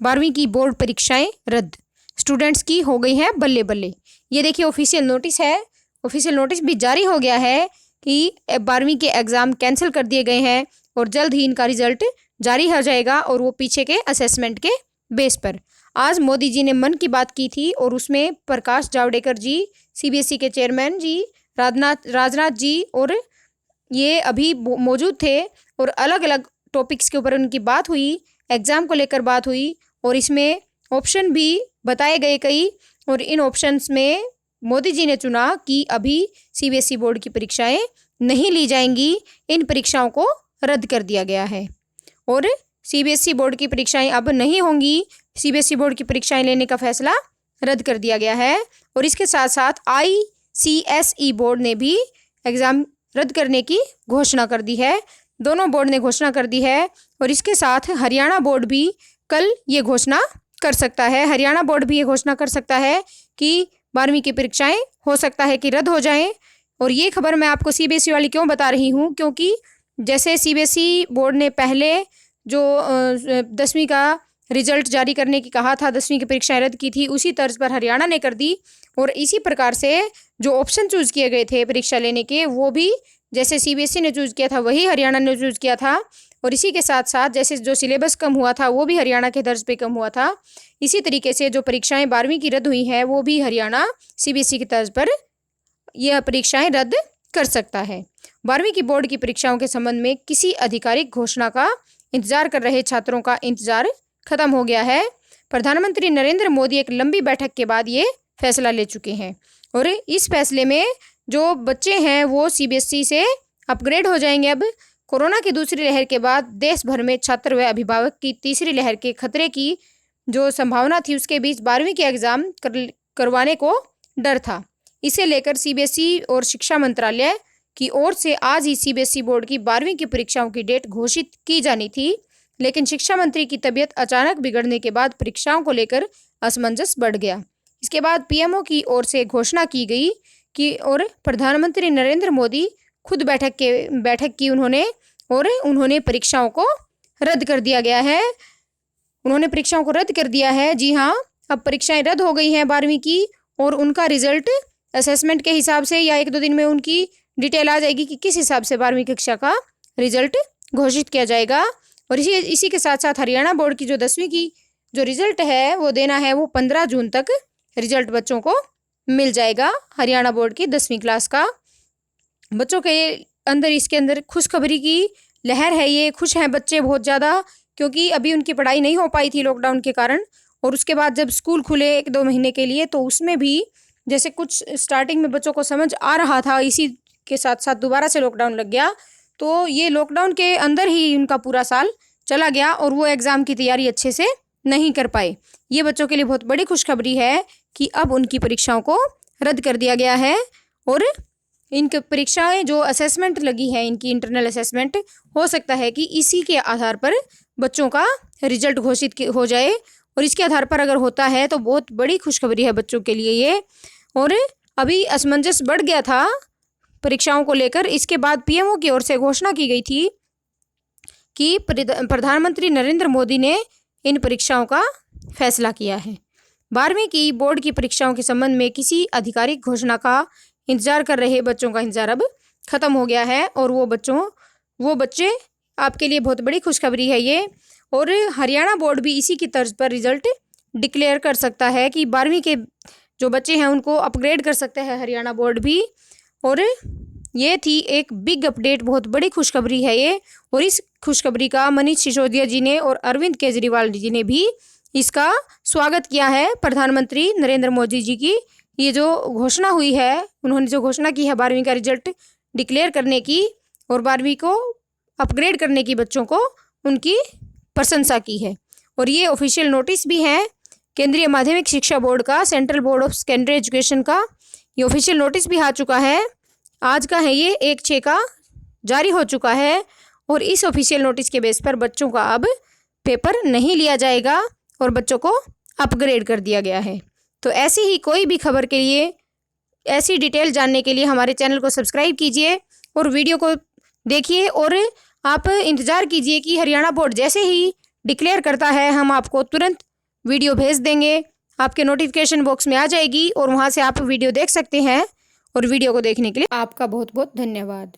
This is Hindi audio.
12वीं की बोर्ड परीक्षाएं रद्द, स्टूडेंट्स की हो गई हैं बल्ले बल्ले। ये देखिए ऑफिशियल नोटिस है, ऑफिशियल नोटिस भी जारी हो गया है कि 12वीं के एग्ज़ाम कैंसिल कर दिए गए हैं और जल्द ही इनका रिजल्ट जारी हो जाएगा, और वो पीछे के असेसमेंट के बेस पर। आज मोदी जी ने मन की बात की थी और उसमें प्रकाश जावड़ेकर जी, सीबीएसई के चेयरमैन जी, राजनाथ जी और ये अभी मौजूद थे, और अलग अलग टॉपिक्स के ऊपर उनकी बात हुई, एग्ज़ाम को लेकर बात हुई, और इसमें ऑप्शन भी बताए गए कई, और इन ऑप्शंस में मोदी जी ने चुना कि अभी सीबीएसई बोर्ड की परीक्षाएं नहीं ली जाएंगी, इन परीक्षाओं को रद्द कर दिया गया है और सीबीएसई बोर्ड की परीक्षाएं अब नहीं होंगी। सीबीएसई बोर्ड की परीक्षाएं लेने का फैसला रद्द कर दिया गया है, और इसके साथ साथ आईसीएसई बोर्ड ने भी एग्ज़ाम रद्द करने की घोषणा कर दी है। दोनों बोर्ड ने घोषणा कर दी है, और इसके साथ हरियाणा बोर्ड भी कल ये घोषणा कर सकता है। हरियाणा बोर्ड भी ये घोषणा कर सकता है कि 12वीं की परीक्षाएं हो सकता है कि रद्द हो जाएं। और ये खबर मैं आपको सीबीएसई वाली क्यों बता रही हूँ, क्योंकि जैसे सीबीएसई बोर्ड ने पहले जो 10वीं का रिजल्ट जारी करने की कहा था, 10वीं की परीक्षाएं रद्द की थी, उसी तर्ज पर हरियाणा ने कर दी। और इसी प्रकार से जो ऑप्शन चूज़ किए गए थे परीक्षा लेने के, वो भी जैसे सीबीएसई ने चूज़ किया था वही हरियाणा ने चूज़ किया था। और इसी के साथ साथ जैसे जो सिलेबस कम हुआ था वो भी हरियाणा के दर्ज पे कम हुआ था, इसी तरीके से जो परीक्षाएं 12वीं की रद्द हुई हैं वो भी हरियाणा सीबीएसई की तर्ज पर यह परीक्षाएं रद्द कर सकता है। 12वीं की बोर्ड की परीक्षाओं के संबंध में किसी आधिकारिक घोषणा का इंतजार कर रहे छात्रों का इंतजार खत्म हो गया है। प्रधानमंत्री नरेंद्र मोदी एक लंबी बैठक के बाद ये फैसला ले चुके हैं, और इस फैसले में जो बच्चे हैं वो सीबीएसई से अपग्रेड हो जाएंगे। अब कोरोना की दूसरी लहर के बाद देश भर में छात्र व अभिभावक की तीसरी लहर के खतरे की जो संभावना थी, उसके बीच 12वीं के एग्ज़ाम करवाने को डर था। इसे लेकर सीबीएसई और शिक्षा मंत्रालय की ओर से आज ही सीबीएसई बोर्ड की 12वीं की परीक्षाओं की डेट घोषित की जानी थी, लेकिन शिक्षा मंत्री की तबीयत अचानक बिगड़ने के बाद परीक्षाओं को लेकर असमंजस बढ़ गया। इसके बाद पीएमओ की ओर से घोषणा की गई कि और प्रधानमंत्री नरेंद्र मोदी खुद बैठक की उन्होंने परीक्षाओं को रद्द कर दिया गया है। उन्होंने परीक्षाओं को रद्द कर दिया है। जी हाँ, अब परीक्षाएं रद्द हो गई हैं 12वीं की, और उनका रिजल्ट असेसमेंट के हिसाब से या 1-2 दिन में उनकी डिटेल आ जाएगी कि किस हिसाब से 12वीं कक्षा का रिजल्ट घोषित किया जाएगा। और इसी के साथ साथ हरियाणा बोर्ड की जो 10वीं की जो रिजल्ट है वो देना है, वो 15 जून तक रिजल्ट बच्चों को मिल जाएगा। हरियाणा बोर्ड की 10वीं क्लास का बच्चों के अंदर इसके अंदर खुशखबरी की लहर है। ये खुश हैं बच्चे बहुत ज़्यादा, क्योंकि अभी उनकी पढ़ाई नहीं हो पाई थी लॉकडाउन के कारण, और उसके बाद जब स्कूल खुले 1-2 महीने के लिए तो उसमें भी जैसे कुछ स्टार्टिंग में बच्चों को समझ आ रहा था, इसी के साथ साथ दोबारा से लॉकडाउन लग गया, तो ये लॉकडाउन के अंदर ही उनका पूरा साल चला गया और वो एग्ज़ाम की तैयारी अच्छे से नहीं कर पाए। ये बच्चों के लिए बहुत बड़ी खुशखबरी है कि अब उनकी परीक्षाओं को रद्द कर दिया गया है, और इनकी परीक्षाएं जो असेसमेंट लगी है, इनकी इंटरनल असेसमेंट, हो सकता है कि इसी के आधार पर बच्चों का रिजल्ट घोषित हो जाए, और इसके आधार पर अगर होता है तो बहुत बड़ी खुशखबरी है बच्चों के लिए ये। और अभी असमंजस बढ़ गया था परीक्षाओं को लेकर। इसके बाद पीएमओ की ओर से घोषणा की गई थी कि प्रधानमंत्री नरेंद्र मोदी ने इन परीक्षाओं का फैसला किया है। 12वीं की बोर्ड की परीक्षाओं के संबंध में किसी आधिकारिक घोषणा का इंतजार कर रहे बच्चों का इंतजार अब खत्म हो गया है, और वो बच्चे आपके लिए बहुत बड़ी खुशखबरी है ये। और हरियाणा बोर्ड भी इसी की तर्ज पर रिजल्ट डिक्लेयर कर सकता है कि 12वीं के जो बच्चे हैं उनको अपग्रेड कर सकते हैं हरियाणा बोर्ड भी। और ये थी एक बिग अपडेट, बहुत बड़ी खुशखबरी है ये, और इस खुशखबरी का मनीष सिसोदिया जी ने और अरविंद केजरीवाल जी ने भी इसका स्वागत किया है। प्रधानमंत्री नरेंद्र मोदी जी की ये जो घोषणा हुई है, उन्होंने जो घोषणा की है 12वीं का रिजल्ट डिक्लेयर करने की और 12वीं को अपग्रेड करने की, बच्चों को उनकी प्रशंसा की है। और ये ऑफिशियल नोटिस भी है केंद्रीय माध्यमिक शिक्षा बोर्ड का, central board of secondary education का, ये ऑफिशियल नोटिस भी आ चुका है। आज का है ये 1/6 का जारी हो चुका है, और इस ऑफिशियल नोटिस के बेस पर बच्चों का अब पेपर नहीं लिया जाएगा और बच्चों को अपग्रेड कर दिया गया है। तो ऐसी ही कोई भी खबर के लिए, ऐसी डिटेल जानने के लिए हमारे चैनल को सब्सक्राइब कीजिए और वीडियो को देखिए, और आप इंतज़ार कीजिए कि हरियाणा बोर्ड जैसे ही डिक्लेयर करता है हम आपको तुरंत वीडियो भेज देंगे, आपके नोटिफिकेशन बॉक्स में आ जाएगी और वहाँ से आप वीडियो देख सकते हैं। और वीडियो को देखने के लिए आपका बहुत बहुत धन्यवाद।